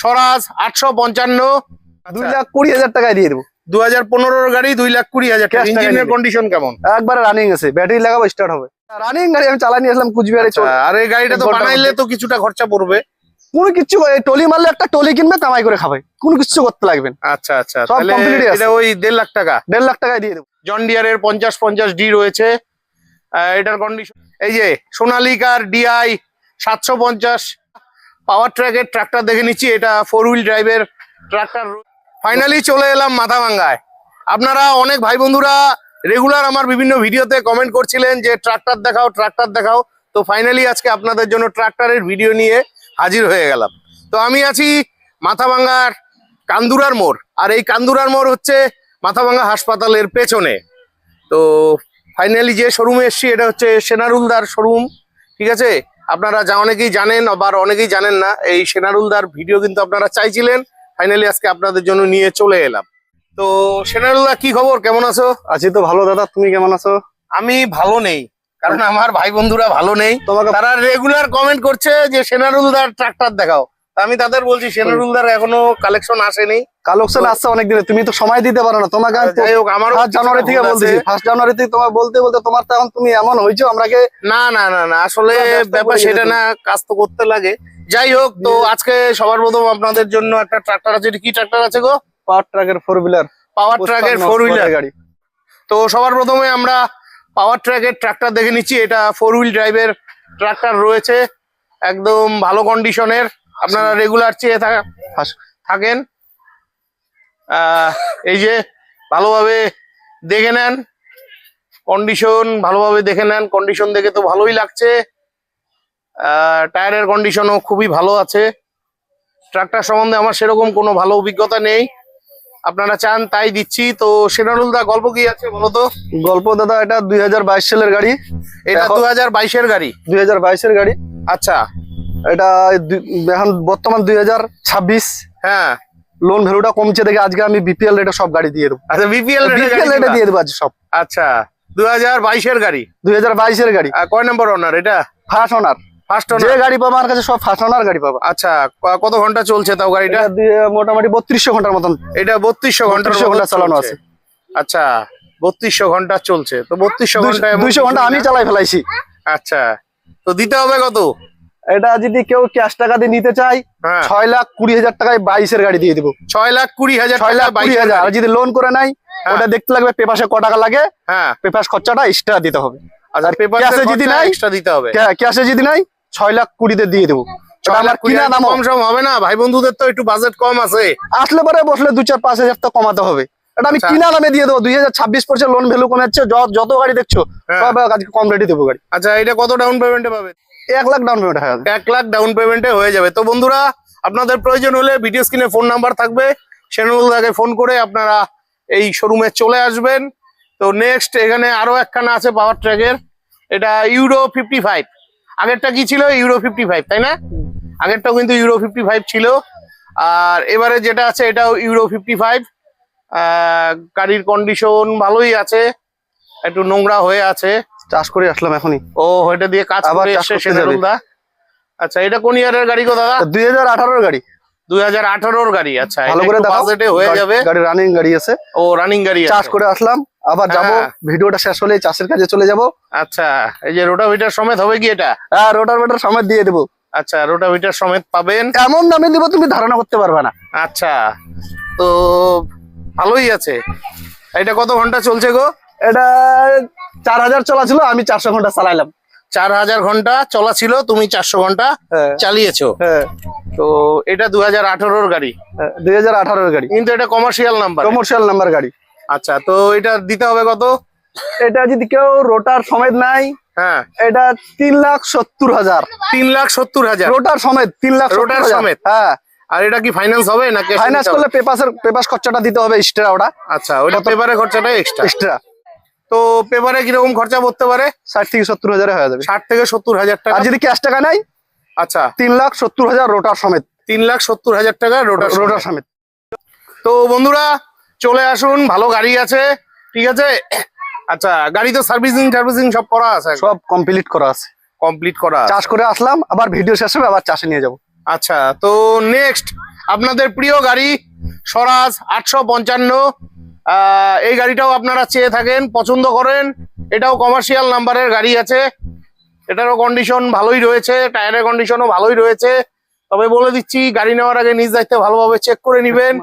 স্বরাজ 855 2,20,000 টাকায় দিয়ে দেবো। 2015 গাড়ি 2,20,000 টাকা। Cash টাকা ইঞ্জিনের নিয়ে। কন্ডিশন কেমন? একবারে রানিং আছে, ব্যাটারি লাগাবো স্টার্ট হবে। রানিং গাড়ি আমি চালা নিয়ে আসলাম কুচবিহারে। আর এই গাড়িটা তো বানাইলে তো কিছুটা খরচা পড়বে। কোনো কিছু টলি মারলে একটা টলি কিনবে, কামাই করে খাবে, কোনো কিছু করতে লাগবে না। আচ্ছা আচ্ছা, সব তাহলে complete আছে। এটা ওই 1.5 লাখ টাকা। 1.5 লাখ টাকায় দিয়ে দেবো। জন ডিয়ারের 50-50 ডি রয়েছে। এটার কন্ডিশন এই যে সোনালিকার ডিআই 750 পাওয়ার ট্র্যাকের ট্রাক্টর দেখে নিচ্ছি। এটা 4 হুইল ড্রাইভের ট্রাক্টর। ফাইনালি চলে এলাম মাথাভাঙ্গায়। আপনারা অনেক ভাই বন্ধুরা রেগুলার আমার বিভিন্ন ভিডিওতে কমেন্ট করছিলেন যে ট্রাক্টর দেখাও ট্রাক্টর দেখাও। তো ফাইনালি আজকে আপনাদের জন্য ট্রাক্টরের ভিডিও নিয়ে হাজির হয়ে গেলাম। তো আমি আছি মাথাভাঙ্গার কান্দুরার মোড়, আর এই কান্দুরার মোড় হচ্ছে মাথাভাঙ্গা হাসপাতালের পেছনে। তো ফাইনালি যে শোরুমে এসছি এটা হচ্ছে সেনারুলদার শোরুম, ঠিক আছে। আপনারা অনেকেই জানেন, আবার অনেকেই জানেন না। এই সেনারুলদার ভিডিও কিন্তু আপনারা চাইছিলেন, ফাইনালি আজকে আপনাদের জন্য নিয়ে চলে এলাম। তো সেনারুলদা, কি খবর, কেমন আছো? আছি তো ভালো দাদা, তুমি কেমন আছো? আমি ভালো নেই, কারণ আমার ভাই বন্ধুরা ভালো নেই। তোমাকে তারা রেগুলার কমেন্ট করছে যে সেনারুলদার ট্রাক্টর দেখাও। তা আমি তাদের বলছি সেনারুলদার এখনো কালেকশন আসেনি। কালেকশন আসছে অনেক দিনে, তুমি তো সময় দিতে পারো না। তোমাকে যাই হোক, আমারও 1 জানুয়ারি থেকে বলতেছি, 1 জানুয়ারি থেকে তোমার বলতে বলতে তোমার তো এখন তুমি এমন হয়েছো আমরাকে। না না না না, আসলে ব্যস্ত ব্যাপার পড়ে সেটা গেছো। না, কাজ তো করতে লাগে। যাই হোক, তো আজকে সবার প্রথম আপনাদের জন্য একটা ট্রাক্টর আছে। এটা কি ট্রাক্টর আছে গো? পাওয়ার ট্রাকের 4 হুইলার, পাওয়ার ট্রাকের 4 হুইলার গাড়ি। তো সবার প্রথমে আমরা পাওয়ার ট্রাকের ট্রাক্টর দেখে নিচ্ছি। এটা 4 হুইল ড্রাইভের ট্রাক্টর রয়েছে, একদম ভালো কন্ডিশনের। আপনারা রেগুলার চেয়ে থাকেন। এই যে ভালোভাবে দেখে নেন কন্ডিশন, ভালোভাবে দেখে নেন। কন্ডিশন দেখে তো ভালোই লাগছে। টায়ারের কন্ডিশনও খুবই ভালো আছে। ট্রাক্টর সম্বন্ধে আমার সেরকম কোনো ভালো অভিজ্ঞতা নেই, আপনারা চান তাই দিচ্ছি। তো সেনারুলদা, গল্প কি আছে বলো তো? গল্প দাদা, এটা 2022 সালের গাড়ি। এটা 2022-এর গাড়ি। 2022-এর গাড়ি। আচ্ছা, এটা এখন বর্তমান 2026। হ্যাঁ। লোন ভ্যালুটা কমছে দেখে আজকে আমি বিপিএল রেটে সব গাড়ি দিয়ে দেবো। আচ্ছা, বিপিএল রেটে দিয়ে দেবো আজ সব। আচ্ছা, 2022-এর গাড়ি। 2022-এর গাড়ি। কয় নম্বর অনার এটা? First owner. ফার্স্ট যে ওনার। গাড়ি পাবো আমার কাছে সব ফার্স্ট ওনার গাড়ি পাবো। আচ্ছা, কত ঘন্টা চলছে তাও গাড়িটা? এটা দিয়ে মোটামুটি 3200 ঘন্টার মতন। এটা 3200 ঘন্টা 3200 ঘন্টা চালানো আছে। আচ্ছা, 3200 ঘন্টা চলছে। তো 3200 ঘন্টা 200 ঘন্টা আমি চালাই ফেলাইছি। আচ্ছা, তো দিতে হবে কত? এটা যদি কেউ ক্যাশ টাকা দিয়ে নিতে চায়, হ্যাঁ, 6,20,000 টাকায় 22-এর গাড়ি দিয়ে দেবো। 6,20,000 6,20,000। আর যদি লোন করে নাই, হ্যাঁ। ওটা দেখতে লাগবে পেপাসে ক টাকা লাগে, হ্যাঁ। পেপাস খরচাটা এক্সট্রা দিতে হবে। আচ্ছা, পেপার ক্যাশে যদি নাই, এক্সট্রা দিতে হবে। ক্যাশে যদি নাই 6,20,000 দিয়ে দেবো। ওটা আমার কিনা দাম। কম সম হবে না? ভাই বন্ধুদের তো একটু বাজেট কম আছে। আসলে পরে বসলে 2-4-5,000 তো কমাতে হবে। এটা আমি আচ্ছা। কিনা দামে দিয়ে দেবো। 2026 পড়ছে, লোন ভ্যালু কমেছে, যত গাড়ি দেখছো হ্যাঁ। সব আজকে কম রেটে দেবো গাড়ি। আচ্ছা, এটা কত ডাউন পেমেন্টে পাবে? 1 লাখ ডাউন পেমেন্ট হয়ে যাবে। 1 লাখ ডাউন পেমেন্টে হয়ে যাবে। তো বন্ধুরা, আপনাদের প্রয়োজন হলে ভিডিও স্ক্রিনে ফোন নাম্বার থাকবে, সেনারুলদাকে ফোন করে আপনারা এই শোরুমে চলে আসবেন। তো নেক্সট এখানে আরো একখানা আছে পাওয়ার ট্র্যাকের। এটা ইউরো 55। আগেরটা কি ছিল? ইউরো 55, তাই না? আগেরটাও কিন্তু ইউরো 55 ছিল। আর এবারে যেটা আছে এটাও ইউরো 55। গাড়ির কন্ডিশন ভালোই আছে, একটু নোংরা হয়ে আছে। চাষ করে আসলাম এখনই। ও, এটা দিয়ে কাজ আবার করে চাষ এসছে করতে যাবে। সেনারুলদা। আচ্ছা, এটা কোন ইয়ারের গাড়ি গো দাদা? 2018-র গাড়ি। 2018-র গাড়ি। আচ্ছা, ভালো করে দেখাও। বাজেটে হয়ে যাবে। গাড়ি রানিং গাড়ি আছে। ও, রানিং গাড়ি আছে। চাষ করে আসলাম, আবার যাবো। হ্যাঁ। ভিডিওটা শেষ হলে চাষের কাজে চলে যাবো। আচ্ছা, এই যে রোটাভিটার সমেত হবে কি এটা? হ্যাঁ, রোটার বেটার সময় দিয়ে দেবো। আচ্ছা, রোটাভিটার সমেত পাবেন। এমন দামে দিব তুমি ধারণা করতে পারবে না। আচ্ছা, তো ভালোই আছে। এটা কত ঘন্টা চলছে গো? এটা 4,000 চলা ছিল, আমি 400 ঘন্টা চালাইলাম। 4000 ঘন্টা চলা ছিল, তুমি 400 ঘন্টা হ্যাঁ। চালিয়েছো। হ্যাঁ, তো এটা 2018-র গাড়ি, 2018-র গাড়ি। কিন্তু এটা কমার্শিয়াল নাম্বার। কমার্শিয়াল নাম্বার গাড়ি। আচ্ছা, তো এটা দিতে হবে কত? এটা যদি কেউ রোটার সমেত নাই, হ্যাঁ, এটা 3,70,000। 3,70,000 রোটার সমেত 3,70,000 রোটার সমেত। হ্যাঁ। আর এটা কি ফাইন্যান্স হবে না ক্যাশ? ফাইন্যান্স করলে পেপাস খরচাটা দিতে হবে এক্সট্রা। ওটা আচ্ছা, ওটা পেপারে খরচাটা এক্সট্রা। এক্সট্রা। তো পেপারে কিরকম খরচা পড়তে পারে? 60-70,000 হয়ে যাবে। 60-70,000 টাকা। আর যদি ক্যাশ টাকা নাই, আচ্ছা, 3,70,000 রোটার সমেত। 3,70,000 টাকা রোটার রোটার সমেত। তো বন্ধুরা, চলে আসুন, ভালো গাড়ি আছে, ঠিক আছে। আচ্ছা, গাড়ি তো সার্ভিসিং সব করা আছে? সব কমপ্লিট করা আছে। কমপ্লিট করা আছে। চাষ করে আসলাম, আবার ভিডিও শেষ হবে, আবার চাষে নিয়ে যাবো। আচ্ছা, তো নেক্সট আপনাদের প্রিয় গাড়ি স্বরাজ 855। এই গাড়িটাও আপনারা চেয়ে থাকেন, পছন্দ করেন। এটাও কমার্শিয়াল নাম্বারের গাড়ি আছে, এটারও কন্ডিশন ভালোই রয়েছে, টায়ারের কন্ডিশনও ভালোই রয়েছে। তবে বলে দিচ্ছি, গাড়ি নেওয়ার আগে নিজ দায়িত্বে ভালোভাবে চেক করে নেবেন।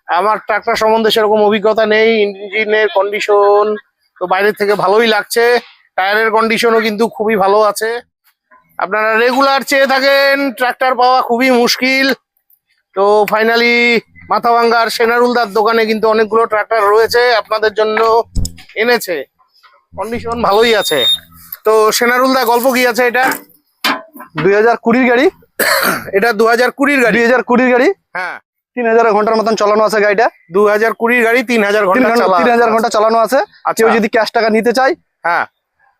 আমার ট্রাক্টর সম্বন্ধে সেরকম অভিজ্ঞতা নেই। ইঞ্জিনের কন্ডিশন তো বাইরের থেকে ভালোই লাগছে, টায়ারের কন্ডিশনও কিন্তু খুবই ভালো আছে। আপনারা রেগুলার চেয়ে থাকেন, ট্রাক্টর পাওয়া খুবই মুশকিল। তো ফাইনালি মাথাভাঙ্গার সেনারুলদার দোকানে কিন্তু অনেকগুলো ট্রাক্টর রয়েছে, আপনাদের জন্য এনেছে, কন্ডিশন ভালোই আছে। তো সেনারুলদা, গল্প কি আছে এটা? 2020 গাড়ি। এটা 2020 গাড়ি। 2020 গাড়ি, হ্যাঁ। 3000 ঘন্টার মতন চালানো আছে গাড়িটা। 2020 গাড়ি, 3000 ঘন্টা 3000 ঘন্টা চালানো আছে। কেউ যদি ক্যাশ টাকা নিতে চায়, হ্যাঁ,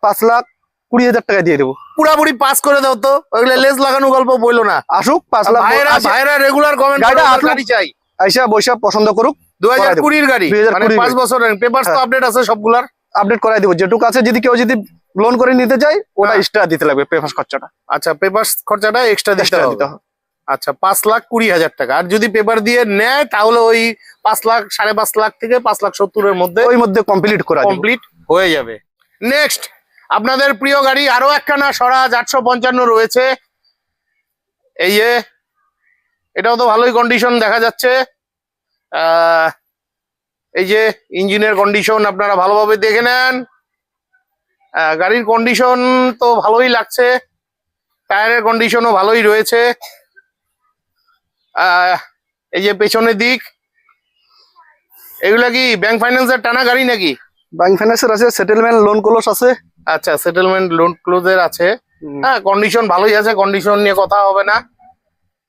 5,20,000 টাকা দিয়ে দেবো। পুরাপুরি পাস করে দাও তো, ওইগুলো লেজ লাগানো গল্প বইলো না। আসুক 5 লাখ ভাইরা রেগুলার কমেন্ট গাড়িটা গাড়ি চাই, আইসা বৈশা পছন্দ করুক। 2020 গাড়ি, 2020 5 বছরের পেপারস তো আপডেট আছে সবগুলার। আপডেট করাই দিব যেটুকু আছে। যদি কেউ যদি লোন করে নিতে চায়, ওটা হ্যাঁ। এক্সট্রা দিতে লাগবে, পেপার খরচাটা। আচ্ছা, পেপারস খরচাটা এক্সট্রা দিতে এক্সট্রা হবে। দিতে হবে। আচ্ছা, 5,20,000 টাকা। আর যদি পেপার দিয়ে নেয় তাহলে ওই 5 লাখ, 5.5 লাখ থেকে 5,70,000 মধ্যে ওই মধ্যে কমপ্লিট করা দিব। কমপ্লিট হয়ে যাবে। নেক্সট, আপনাদের প্রিয় গাড়ি আরো একখানা স্বরাজ 855 রয়েছে। এই যে, এটাও তো ভালোই কন্ডিশন দেখা যাচ্ছে। এই যে ইঞ্জিনের কন্ডিশন আপনারা ভালোভাবে দেখে নেন। গাড়ির কন্ডিশন তো ভালোই লাগছে, টায়ারের কন্ডিশনও ভালোই রয়েছে। এই যে পেছনের দিক, এগুলা কি ব্যাংক ফাইন্যান্সের টানা গাড়ি নাকি? ব্যাংক ফাইন্যান্সের আছে, সেটেলমেন্ট লোন ক্লোজ আছে। আচ্ছা, সেটেলমেন্ট লোন ক্লোজের আছে। হ্যাঁ, কন্ডিশন ভালোই আছে, কন্ডিশন নিয়ে কথা হবে না।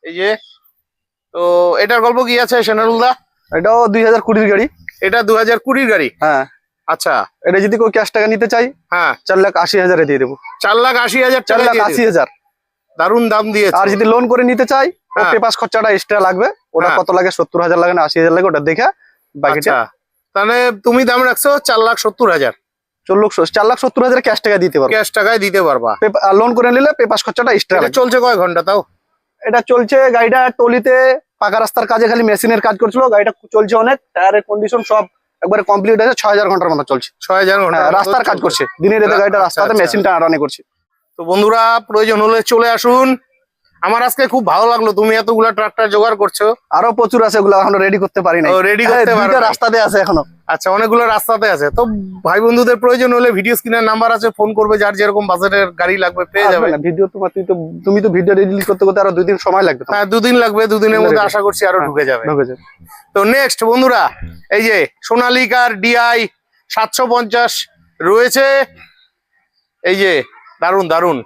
এই যে, তো এটার গল্প কি আছে সেনারুলদা? এটাও 2020 গাড়ি। এটা 2020 গাড়ি। হ্যাঁ। আচ্ছা, এটা যদি কেউ ক্যাশ টাকা নিতে চাই, হ্যাঁ, 4,80,000 দিয়ে দেবো। 4,80,000 টাকা দিয়ে দিন। 4,80,000। দারুণ দাম দিয়েছে। আর যদি লোন করে নিতে চাই, ও হ্যাঁ। পেপার খরচাটা এক্সট্রা লাগবে। ওটা হ্যাঁ। কত লাগে, 70,000 লাগে না 80,000 লাগে, ওটা দেখে বাকিটা। আচ্ছা, তাহলে তুমি দাম রাখছো 4,70,000। 4,70,000 ক্যাশ টাকা দিতে পারবো। ক্যাশ টাকায় দিতে পারবা। লোন করে নিলে পেপার খরচাটা এক্সট্রা এটা লাগে। চলছে কয় ঘন্টা তাও? এটা চলছে, গাড়িটা টলিতে পাকা রাস্তার কাজে খালি মেশিনের কাজ করছিল। গাড়িটা চলছে অনেক, টায়ারের কন্ডিশন সব একবারে কমপ্লিট আছে। 6,000 ঘন্টার মতো চলছে। 6,000 ঘন্টা হ্যাঁ, রাস্তার কাজ করছে দিনে রাতে। গাড়িটা আচ্ছা, রাস্তাতে আচ্ছা। মেশিনটা রানি করছে। তো বন্ধুরা, প্রয়োজন হলে চলে আসুন। আমার আজকে খুব ভালো লাগলো, তুমি এতগুলা ট্রাক্টর জোগাড় করছো। আরো প্রচুর আছে, ওগুলো এখনো রেডি করতে পারি না। ও, ready করতে পারো নাই। রাস্তাতে আছে এখনো। আচ্ছা, অনেকগুলো রাস্তাতে আছে। তো ভাই বন্ধুদের প্রয়োজন হলে ভিডিও স্ক্রিনের নাম্বার আছে, ফোন করবে, যার যেরকম বাজেটের গাড়ি লাগবে পেয়ে যাবে। ভিডিও তুমি তো ভিডিও রেডি করতে করতে আরো 2 দিন সময় লাগবে। হ্যাঁ, 2 দিন লাগবে, 2 দিনের মধ্যে আশা করছি আরো ঢুকে যাবে। তো নেক্সট বন্ধুরা, এই যে সোনালিকার DI 750 রয়েছে। এই যে দারুন দারুন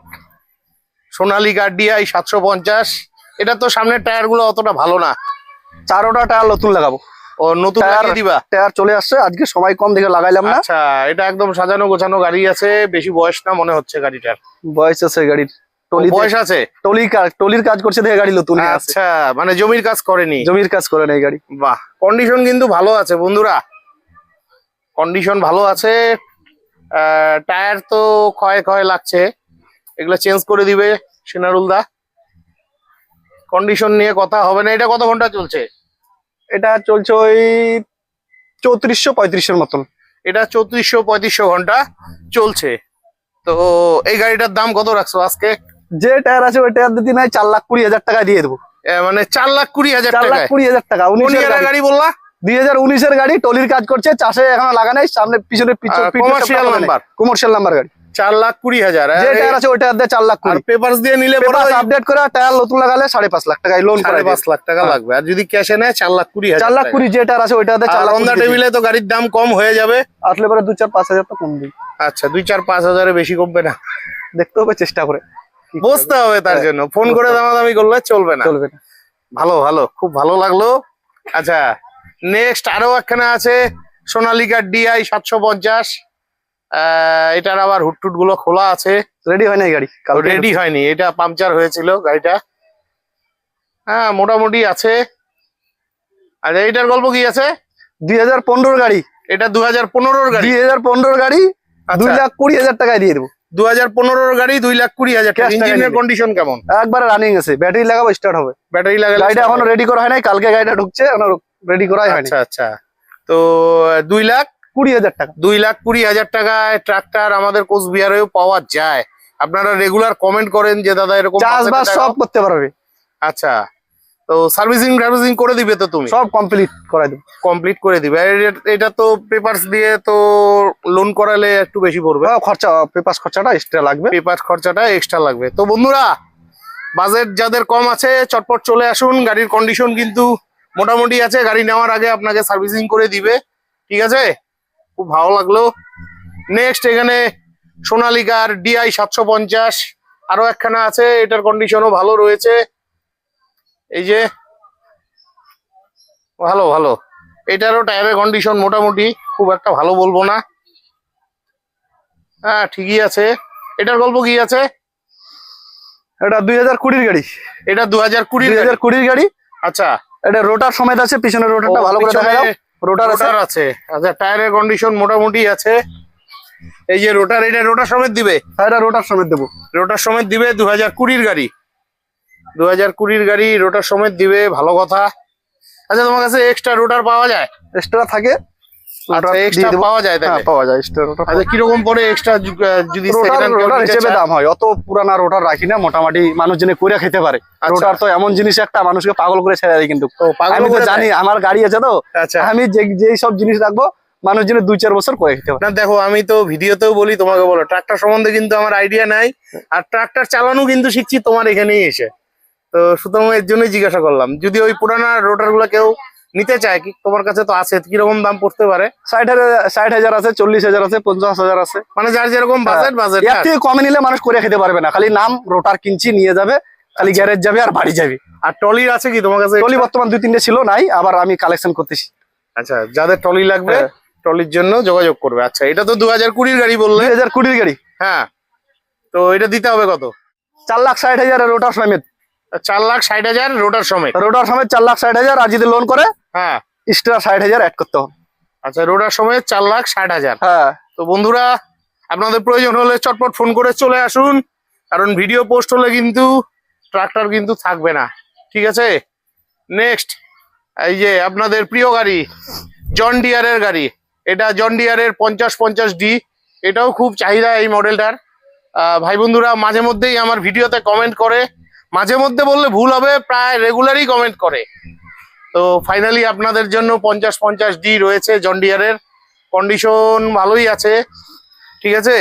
সোনালিকার DI 750। এটা তো সামনের টায়ার গুলো অতটা ভালো না, 4টা টায়ার নতুন লাগাবো। ও নতুন লাগিয়ে দিবা? টায়ার চলে আসছে, আজকে সময় কম দেখে লাগাইলাম না। আচ্ছা, এটা একদম সাজানো গোছানো গাড়ি আছে, বেশি বয়স না মনে হচ্ছে গাড়িটার। বয়স আছে গাড়ির, বয়স আছে। টলির কাজ করছে দেখে গাড়ি নতুন। আচ্ছা, মানে জমির কাজ করেনি? জমির কাজ করে নাই গাড়ি। বাহ, কন্ডিশন কিন্তু ভালো আছে বন্ধুরা, কন্ডিশন ভালো আছে। টায়ার তো ক্ষয় ক্ষয় লাগছে, এগুলো চেঞ্জ করে দিবে সেনারুলদা, কন্ডিশন নিয়ে কথা হবে না। এটা কত ঘন্টা চলছে? এটা চলছে ওই 3435-এর মতন। এটা 3400-3500 ঘন্টা চলছে। তো এই গাড়িটার দাম কত রাখছো আজকে? যে টায়ার আছে ওই টায়ার দিদি নাই, 4,20,000 টাকা দিয়ে দেবো। মানে 4,20,000 টাকা? 4,20,000 টাকা। 19 গাড়ি বললা? 2019-এর গাড়ি, টলির কাজ করছে, চাষে এখনো লাগা নাই, সামনে পিছনে কমার্শিয়াল নাম্বার। কমার্শিয়াল নাম্বার গাড়ি। 4,20,000। যে টায়ার আছে ওই টায়ার দিয়ে 4,20,000। আর পেপারস দিয়ে নিলে আপডেট করে টায়ার নতুন লাগালে 5.5 লাখ টাকা লোন করে 5.5 লাখ টাকা লাগবে। আর যদি ক্যাশে নেয় 4,20,000। 4,20,000 যে টায়ার আছে ওই টায়ার দিয়ে 4,20,000। অন টেবিলে তো গাড়ির দাম কম হয়ে যাবে, আসলে পরে 2-4-5,000 তো কম দিই। আচ্ছা, 2-4-5,000 বেশি কমবে না? দেখতে হবে, চেষ্টা করে বুঝতে হবে, তার জন্য ফোন করে দামাদামি করলে চলবে না। চলবে না। ভালো ভালো, খুব ভালো লাগলো। আচ্ছা, নেক্সট আরো একখানা আছে সোনালিকার DI 750। এটার আবার হুটটুট গুলো খোলা আছে, রেডি হয় নাই গাড়ি, রেডি হয়নি। এটা পাংচার হয়েছিল গাড়িটা। হ্যাঁ, মোটামুটি আছে। আর এইটার গল্প কি আছে? 2015 গাড়ি। এটা 2015 গাড়ি। 2015 গাড়ি, আচ্ছা। 2,20,000 টাকায় দিয়ে দেবো। 2015 গাড়ি 2,20,000 টাকা। Cash টাকা ইঞ্জিনের নিলে। কন্ডিশন কেমন? একবারে রানিং আছে, ব্যাটারি লাগাবো স্টার্ট হবে। ব্যাটারি লাগালে গাড়িটা এখনো রেডি করা হয় নাই, কালকে গাড়িটা ঢুকছে, এখনো রেডি করাই হয়নি। আচ্ছা আচ্ছা। তো 20,000 টাকা। 2,20,000 টাকায় ট্রাক্টর আমাদের কোচবিহারেও পাওয়া যায়। আপনারা রেগুলার কমেন্ট করেন যে দাদা এরকম চাষবাস সব করতে পারবে, আচ্ছা। তো সার্ভিসিং করে দিবে তো তুমি? সব কমপ্লিট করাই দেবো। কমপ্লিট করে দিবে। আর এটা তো পেপারস দিয়ে তো লোন করালে একটু বেশি পড়বে। খরচা, পেপার খরচাটা এক্সট্রা লাগবে। পেপার খরচাটা এক্সট্রা লাগবে। তো বন্ধুরা, বাজেট যাদের কম আছে চটপট চলে আসুন। গাড়ির কন্ডিশন কিন্তু মোটামুটি আছে। গাড়ি নেওয়ার আগে আপনাকে সার্ভিসিং করে দিবে, ঠিক আছে? খুব ভালো লাগলো। নেক্সট এখানে সোনালিকার DI 750 আরো একখানা আছে, এটার কন্ডিশনও ভালো রয়েছে। এই যে ভালো ভালো, এটারও টায়ারের কন্ডিশন মোটামুটি, খুব একটা ভালো বলবো না, হ্যাঁ ঠিকই আছে। এটার গল্প কি আছে? এটা 2020 গাড়ি। এটা 2020 2020 গাড়ি। আচ্ছা, এটা রোটার সমেত আছে, পিছনের রোটারটা ভালো করে দেখা যাও। রোটার আছে। আছে। আচ্ছা, টায়ারের কন্ডিশন মোটামুটি আছে। এই যে রোটার, এটা রোটার সমেত দিবে? এটা রোটার সমেত দেবো। রোটার সমেত দিবে। 2020 গাড়ি, 2020 গাড়ি রোটার সমেত দিবে, ভালো কথা। আচ্ছা, তোমার কাছে এক্সট্রা রোটার পাওয়া যায়? এক্সট্রা থাকে। আচ্ছা, এক্সট্রা পাওয়া যায় তাহলে? হ্যাঁ, পাওয়া যায় এক্সট্রা রোটার। আচ্ছা, কিরকম পরে এক্সট্রা যদি রোটার হিসেবে দাম হয়, অত পুরানা রোটার রাখি না, মোটামুটি মানুষ জেনে করে খেতে পারে। রোটার তো এমন জিনিস একটা মানুষকে পাগল করে ছেড়ে দেয়, কিন্তু আমি তো জানি, আমার গাড়ি আছে তো, আমি যেই সব জিনিস রাখবো মানুষ জেনে 2-4 বছর করে খেতে পারে। না দেখো, আমি তো ভিডিওতেও বলি, তোমাকে বলো ট্রাক্টর সম্বন্ধে কিন্তু আমার আইডিয়া নাই, আর ট্রাক্টর চালানো কিন্তু শিখছি তোমার এখানেই এসে। তো সুতরাং এর জন্যই জিজ্ঞাসা করলাম, যদি ওই পুরানা রোটার গুলো কেউ নিতে চায়, কি তোমার কাছে তো আছে, কিরকম দাম পড়তে পারে? 60,000 আছে, 40,000 আছে, 50,000 আছে, মানে যার যেরকম বাজেট। এর থেকে কমে নিলে মানুষ করে খেতে পারবে না, খালি নাম রোটার কিনছি নিয়ে যাবে, খালি গ্যারেজ যাবে আর বাড়ি যাবে। আর ট্রলির আছে কি তোমার কাছে? ট্রলি বর্তমান 2-3টে ছিল, নাই, আবার আমি কালেকশন করতেছি। আচ্ছা, যাদের ট্রলি লাগবে ট্রলির জন্য যোগাযোগ করবে। আচ্ছা, এটা তো 2020 গাড়ি বললে? 2020 গাড়ি। হ্যাঁ, তো এটা দিতে হবে কত? 4,60,000 রোটার সমেত। 4,60,000 রোটার সমেত? রোটার সমেত 4,60,000, আর যদি লোন করে হ্যাঁ এক্সট্রা 60,000 অ্যাড করতে হবে। আচ্ছা, রোটার সমেত 4,60,000। হ্যাঁ। তো বন্ধুরা, আপনাদের প্রয়োজন হলে চটপট ফোন করে চলে আসুন, কারণ ভিডিও পোস্ট হলে কিন্তু ট্রাক্টর কিন্তু থাকবে না, ঠিক আছে? নেক্সট এই যে আপনাদের প্রিয় গাড়ি, জন ডিয়ারের গাড়ি। এটা জন ডিয়ারের 5050D, এটাও খুব চাহিদা এই মডেলটার। ভাই বন্ধুরা মাঝে মধ্যেই আমার ভিডিওতে কমেন্ট করে, মাঝে মধ্যে বললে ভুল হবে, প্রায় রেগুলারই কমেন্ট করে। তো ফাইনালি আপনাদের জন্য 5050D রয়েছে জন ডিয়ারের, কন্ডিশন ভালোই আছে, ঠিক আছে?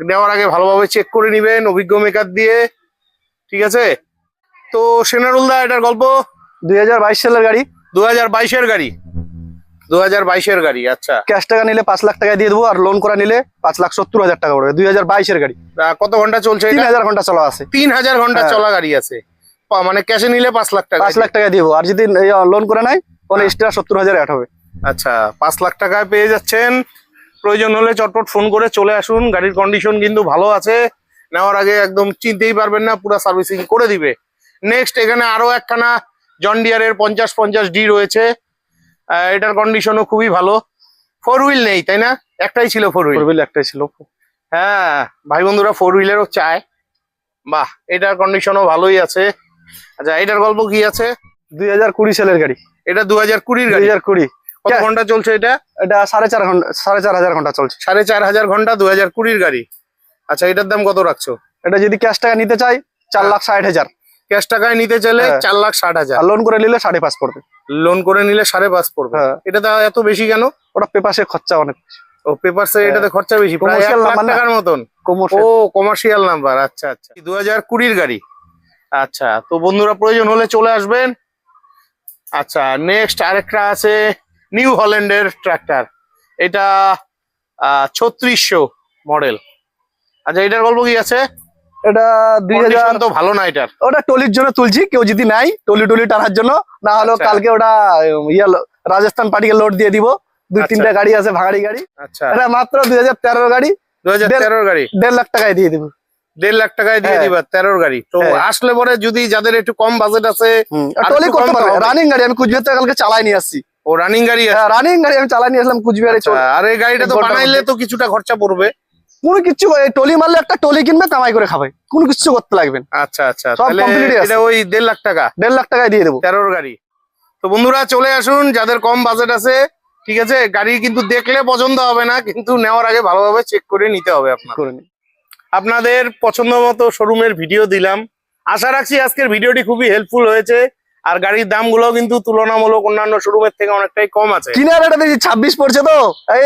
নেওয়ার আগে ভালোভাবে চেক করে নিবেন অভিজ্ঞ মেকার দিয়ে, ঠিক আছে? তো সেনারুল দা, এটার গল্প? 2022 সালের গাড়ি। 2022 গাড়ি, 2022 গাড়ি। আচ্ছা, ক্যাশ টাকা নিলে 5 লাখ টাকা দিয়ে দেবো, আর লোন করা নিলে 5,70,000 টাকা পড়বে। 2022 গাড়ি। কত ঘন্টা চলছে? 3,000 ঘন্টা চলা আছে। 3,000 ঘন্টা চলা গাড়ি আছে, মানে ক্যাশে নিলে 5 লাখ টাকা? 5 লাখ টাকা দিব, আর যদি লোন করে নাই তাহলে এক্সট্রা 70,000 অ্যাড হবে। আচ্ছা, 5 লাখ টাকায় পেয়ে যাচ্ছেন। প্রয়োজন হলে চটপট ফোন করে চলে আসুন। গাড়ির কন্ডিশন কিন্তু ভালো আছে, নেওয়ার আগে একদম চিনতেই পারবেন না, পুরো সার্ভিসিং করে দিবে। নেক্সট এখানে আরো একখানা জন ডিয়ারের 5050D রয়েছে, এটার কন্ডিশনও খুবই ভালো। 4 হুইল নেই তাই না? একটাই ছিল 4 হুইল। একটাই ছিল। হ্যাঁ ভাই বন্ধুরা, 4 হুইলেরও চায়। বাহ, এটার কন্ডিশনও ভালোই আছে। আচ্ছা, এটার গল্প কি আছে? 2020 সালের গাড়ি। এটা 2020 গাড়ি। 2020। কত ঘন্টা চলছে এটা? এটা 4.5 ঘন্টা, 4,500 ঘন্টা চলছে। 4,500 ঘন্টা 2020 গাড়ি। আচ্ছা, এটার দাম কত রাখছো? এটা যদি ক্যাশ টাকা নিতে চাই 4,60,000। ক্যাশ টাকায় নিতে চাইলে 4,60,000। আর লোন করে নিলে 5.5 পড়বে। লোন করে নিলে 5.5 পড়বে। এটা তো এত বেশি কেন? ওটা পেপারসে খরচা অনেক। ও, পেপারসে এটাতে খরচা বেশি, প্রায় 1 লাখ টাকার মতন। ও, কমার্শিয়াল নাম্বার। আচ্ছা আচ্ছা, 2020 গাড়ি। আচ্ছা, তো বন্ধুরা প্রয়োজন হলে চলে আসবেন। আচ্ছা, নেক্সট আরেকটা আছে নিউ হল্যান্ডের ট্রাক্টর, এটা 3600 মডেল। আচ্ছা, এটার গল্প কি আছে? এটা 2000 তো ভালো না এটার। ওটা টলির জন্য তুলছি, কেউ যদি নাই টলি টানার জন্য, না হলে কালকে ওটা রাজস্থান পার্টিকে লোড দিয়ে দিব। 2-3টা গাড়ি আছে, ভাঙাড়ি গাড়ি। আচ্ছা, এটা মাত্র 2013 গাড়ি। 2013 গাড়ি 1.5 লাখ টাকায় দিয়ে দিব। 1.5 লাখ টাকায় দিয়ে দিবা 13 গাড়ি। তো আসলে পরে যদি যাদের একটু কম বাজেট আছে, টলি করতে পারবে। রানিং গাড়ি আমি কুচবিহার থেকে কালকে চালাই নিয়ে আসছি। ও, রানিং গাড়ি আছে? রানিং গাড়ি আমি চালাই নিয়ে আসলাম কুচবিহারে। আর এই গাড়িটা তো বানাইলে তো কিছুটা খরচা পড়বে। কোনো কিছু টলি মারলে একটা টলি কিনবে, কামাই করে খাবে, কোনো কিছু করতে লাগবে না। আচ্ছা আচ্ছা, সব তাহলে complete আছে। এটা ওই 1.5 লাখ টাকা, 1.5 লাখ টাকায় দিয়ে দেবো। 13 গাড়ি। তো বন্ধুরা চলে আসুন, যাদের কম বাজেট আছে, ঠিক আছে, গাড়ি কিন্তু দেখলে পছন্দ হবে না, কিন্তু নেওয়ার আগে ভালোভাবে চেক করে নিতে হবে আপনার। করে নিন। আপনাদের পছন্দ মতো শোরুমের ভিডিও দিলাম, আশা রাখছি আজকের ভিডিওটি খুবই হেল্পফুল হয়েছে। আর গাড়ির দামগুলো কিন্তু তুলনামূলক অন্যান্য শোরুমের থেকে অনেকটাই কম আছে। কিনার এটা দেখি 26 পড়ছে, তো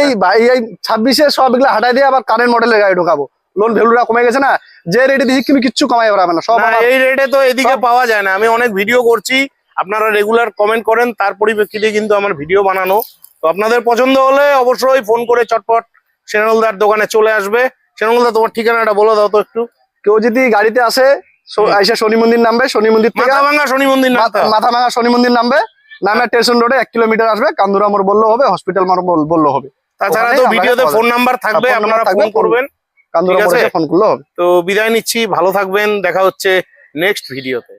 এই ভাই এই 26-এ সব এগুলো হাঁটাই দিয়ে আবার কারেন্ট মডেলের গাড়ি ঢোকাবো। লোন ভ্যালুটা কমে গেছে না, যে রেটে দিচ্ছি তুমি কিচ্ছু কমাই পারবে না, সব না, এই রেটে তো এদিকে পাওয়া যায় না। আমি অনেক ভিডিও করছি, আপনারা রেগুলার কমেন্ট করেন, তার পরিপ্রেক্ষিতে কিন্তু আমার ভিডিও বানানো। তো আপনাদের পছন্দ হলে অবশ্যই ফোন করে চটপট সেনলদার দোকানে চলে আসবে। সেনলদা, তোমার ঠিকানাটা বলে দাও তো একটু। কেউ যদি গাড়িতে আসে আইসা শনি মন্দির নামবে, শনি মন্দির থেকে মাথাভাঙা শনি মন্দির নামতে হবে। মাথাভাঙা শনি মন্দির নামবে, নামে স্টেশন রোডে 1 কিলোমিটার আসবে, কান্দুরা মোড় বললেও হবে, হসপিটাল মোড় বললেও হবে। তাছাড়া তো ওখানেই ভিডিওতে আপনাকে ফোন নাম্বার থাকবে, ফোন নাম্বার আপনারা থাকবে, ফোন করবেন। কান্দুরা ঠিক আছে? মোড়ে ফোন করলেও হবে। তো বিদায় নিচ্ছি, ভালো থাকবেন, দেখা হচ্ছে নেক্সট ভিডিওতে।